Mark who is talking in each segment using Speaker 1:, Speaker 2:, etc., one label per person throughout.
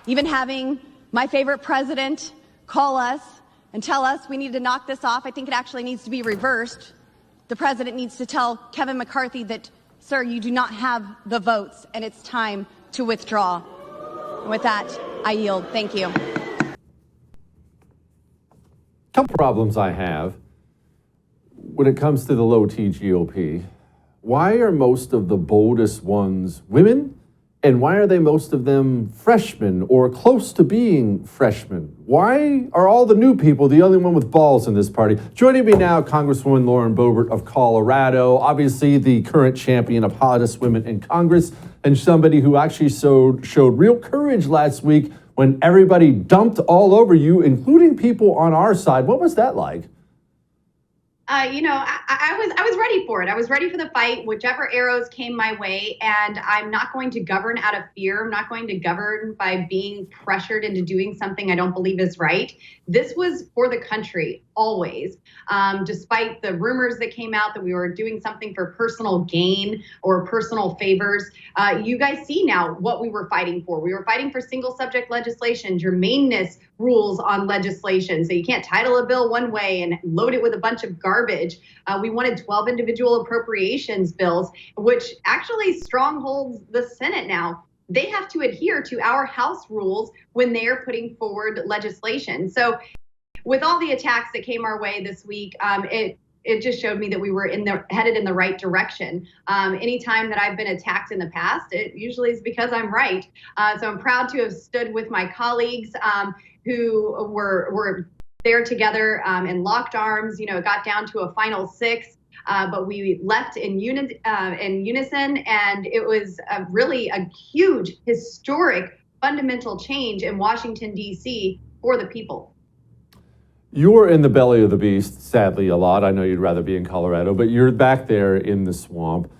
Speaker 1: Even having my favorite president call us and tell us we need to knock this off, I think it actually needs to be reversed. The president needs to tell Kevin McCarthy that, sir, you do not have the votes and it's time to withdraw. And with that, I yield. Thank you.
Speaker 2: Couple problems I have when it comes to the low T GOP. Why are most of the boldest ones women? And why are they most of them freshmen or close to being freshmen? Why are all the new people the only one with balls in this party? Joining me now, Congresswoman Lauren Boebert of Colorado, obviously the current champion of hottest women in Congress, and somebody who actually showed real courage last week when everybody dumped all over you, including people on our side. What was that like?
Speaker 3: I was ready for it. I was ready for the fight, whichever arrows came my way. And I'm not going to govern out of fear. I'm not going to govern by being pressured into doing something I don't believe is right. This was for the country, always. Despite the rumors that came out that we were doing something for personal gain or personal favors, you guys see now what we were fighting for. We were fighting for single subject legislation, germaneness rules on legislation. So you can't title a bill one way and load it with a bunch of garbage. We wanted 12 individual appropriations bills, which actually strongholds the Senate now. They have to adhere to our House rules when they are putting forward legislation. So with all the attacks that came our way this week, it just showed me that we were headed in the right direction. Anytime that I've been attacked in the past, it usually is because I'm right. So I'm proud to have stood with my colleagues who were there together and locked arms. You know, it got down to a final 6, but we left in unison, and it was really a huge, historic, fundamental change in Washington, D.C. for the people.
Speaker 2: You're in the belly of the beast, sadly, a lot. I know you'd rather be in Colorado, but you're back there in the swamp.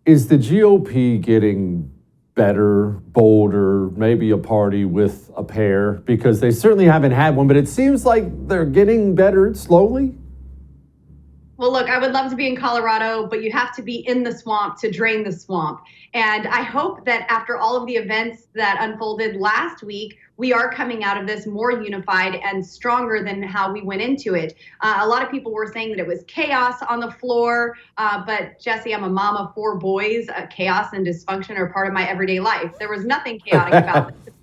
Speaker 2: Is the GOP getting better, bolder, maybe a party with a pair? Because they certainly haven't had one, but it seems like they're getting better slowly.
Speaker 3: Well, look, I would love to be in Colorado, but you have to be in the swamp to drain the swamp. And I hope that after all of the events that unfolded last week, we are coming out of this more unified and stronger than how we went into it. A lot of people were saying that it was chaos on the floor, but Jesse, I'm a mom of 4 boys. Chaos and dysfunction are part of my everyday life. There was nothing chaotic about this.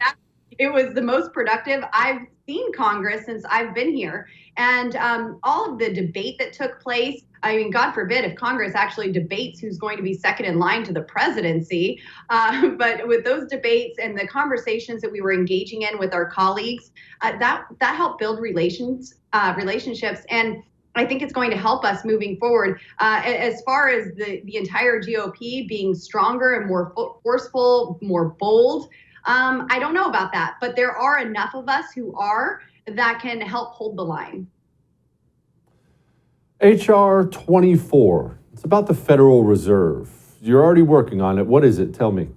Speaker 3: It was the most productive I've seen Congress since I've been here. And all of the debate that took place, I mean, God forbid if Congress actually debates who's going to be second in line to the presidency. But with those debates and the conversations that we were engaging in with our colleagues, that helped build relationships. And I think it's going to help us moving forward. As far as the entire GOP being stronger and more forceful, more bold, I don't know about that, but there are enough of us who are that can help hold the line.
Speaker 2: HR 24. It's about the Federal Reserve. You're already working on it. What is it? Tell me.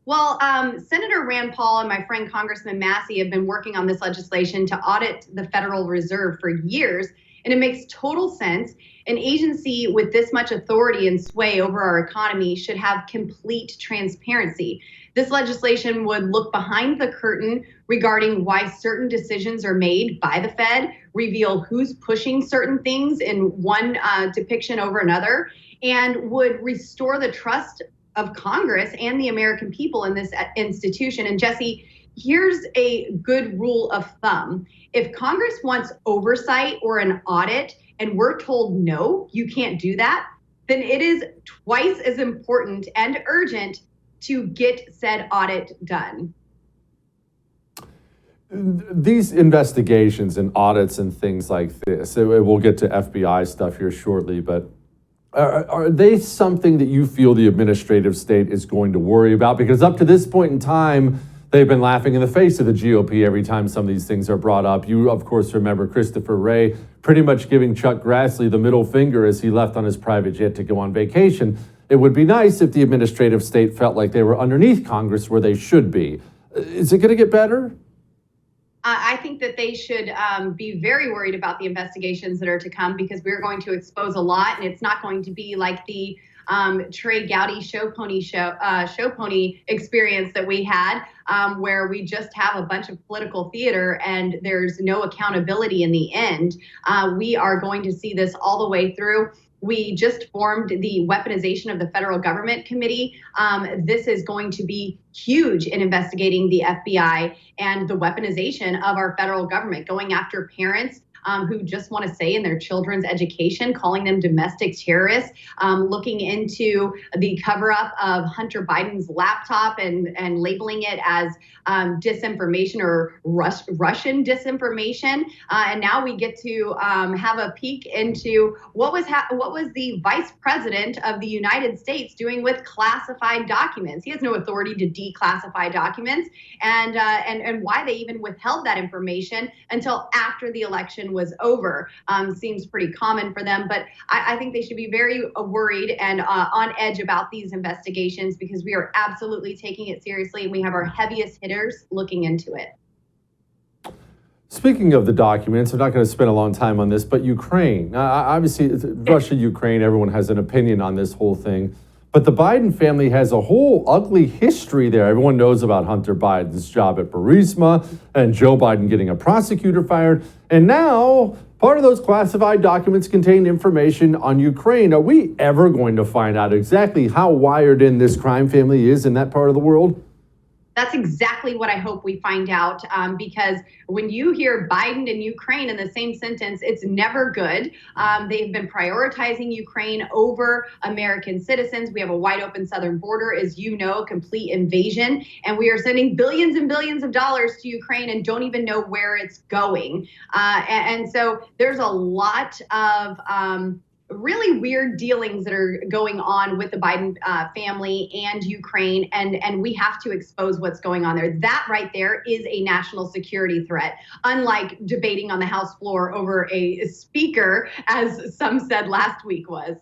Speaker 3: Well, Senator Rand Paul and my friend Congressman Massey have been working on this legislation to audit the Federal Reserve for years. And it makes total sense. An agency with this much authority and sway over our economy should have complete transparency. This legislation would look behind the curtain regarding why certain decisions are made by the Fed, reveal who's pushing certain things in one depiction over another, and would restore the trust of Congress and the American people in this institution. And Jesse, here's a good rule of thumb. If Congress wants oversight or an audit and we're told, no, you can't do that, then it is twice as important and urgent to get said audit done.
Speaker 2: These investigations and audits and things like this, we'll get to FBI stuff here shortly, but are they something that you feel the administrative state is going to worry about? Because up to this point in time, they've been laughing in the face of the GOP every time some of these things are brought up. You, of course, remember Christopher Wray pretty much giving Chuck Grassley the middle finger as he left on his private jet to go on vacation. It would be nice if the administrative state felt like they were underneath Congress where they should be. Is it going to get better?
Speaker 3: I think that they should be very worried about the investigations that are to come, because we're going to expose a lot, and it's not going to be like the Trey Gowdy show pony experience that we had, where we just have a bunch of political theater and there's no accountability in the end. We are going to see this all the way through. We just formed the Weaponization of the Federal Government Committee. This is going to be huge in investigating the FBI and the weaponization of our federal government, going after parents who just want to say in their children's education, calling them domestic terrorists, looking into the cover-up of Hunter Biden's laptop and labeling it as disinformation or Russian disinformation. And now we get to have a peek into what was the vice president of the United States doing with classified documents. He has no authority to declassify documents, and why they even withheld that information until after the election was over seems pretty common for them. But I think they should be very worried and on edge about these investigations, because we are absolutely taking it seriously, and we have our heaviest hitters looking into it.
Speaker 2: Speaking of the documents, I'm not going to spend a long time on this, but Ukraine. Obviously, Russia, Ukraine, everyone has an opinion on this whole thing. But the Biden family has a whole ugly history there. Everyone knows about Hunter Biden's job at Burisma and Joe Biden getting a prosecutor fired. And now part of those classified documents contain information on Ukraine. Are we ever going to find out exactly how wired in this crime family is in that part of the world?
Speaker 3: That's exactly what I hope we find out, because when you hear Biden and Ukraine in the same sentence, it's never good. They've been prioritizing Ukraine over American citizens. We have a wide open southern border, as you know, complete invasion, and we are sending billions and billions of dollars to Ukraine and don't even know where it's going. And so there's a lot of really weird dealings that are going on with the Biden family and Ukraine, and we have to expose what's going on there. That right there is a national security threat, unlike debating on the House floor over a speaker, as some said last week was.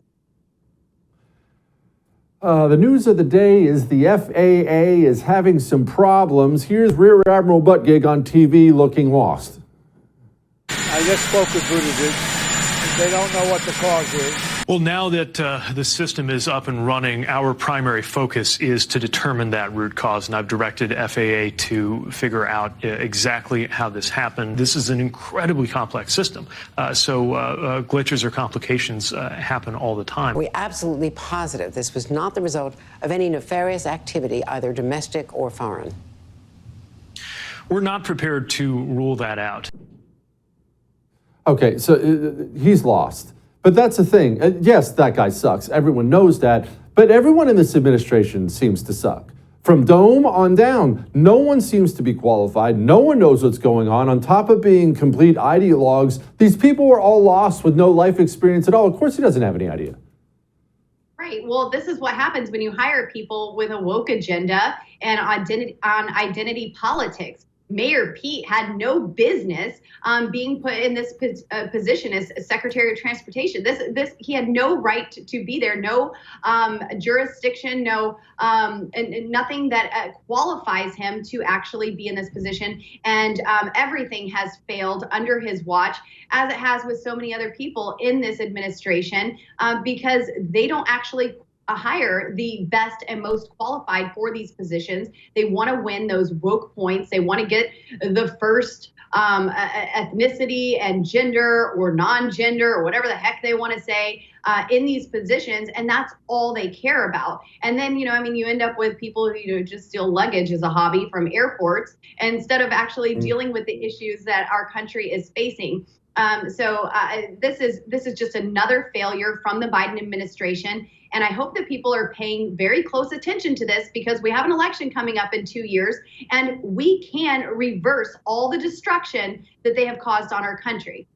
Speaker 2: The news of the day is the FAA is having some problems. Here's Rear Admiral Buttigieg on TV looking lost.
Speaker 4: I just spoke with Buttigieg. They don't know what the cause is.
Speaker 5: Well, now that the system is up and running, our primary focus is to determine that root cause, and I've directed FAA to figure out exactly how this happened. This is an incredibly complex system, so glitches or complications happen all the time.
Speaker 6: We're absolutely positive this was not the result of any nefarious activity, either domestic or foreign.
Speaker 5: We're not prepared to rule that out.
Speaker 2: Okay, so he's lost. But that's the thing. Yes, that guy sucks. Everyone knows that. But everyone in this administration seems to suck. From Dome on down, no one seems to be qualified. No one knows what's going on. On top of being complete ideologues, these people were all lost with no life experience at all. Of course he doesn't have any idea.
Speaker 3: Right. Well, this is what happens when you hire people with a woke agenda and identity politics. Mayor Pete had no business being put in this position as Secretary of Transportation. He had no right to be there, no jurisdiction, no and nothing that qualifies him to actually be in this position. And everything has failed under his watch, as it has with so many other people in this administration, because they don't actually hire the best and most qualified for these positions. They want to win those woke points. They want to get the first ethnicity and gender or non-gender or whatever the heck they want to say in these positions, and that's all they care about. And then, you end up with people who, just steal luggage as a hobby from airports instead of actually dealing with the issues that our country is facing. So this is just another failure from the Biden administration. And I hope that people are paying very close attention to this, because we have an election coming up in 2 years, and we can reverse all the destruction that they have caused on our country.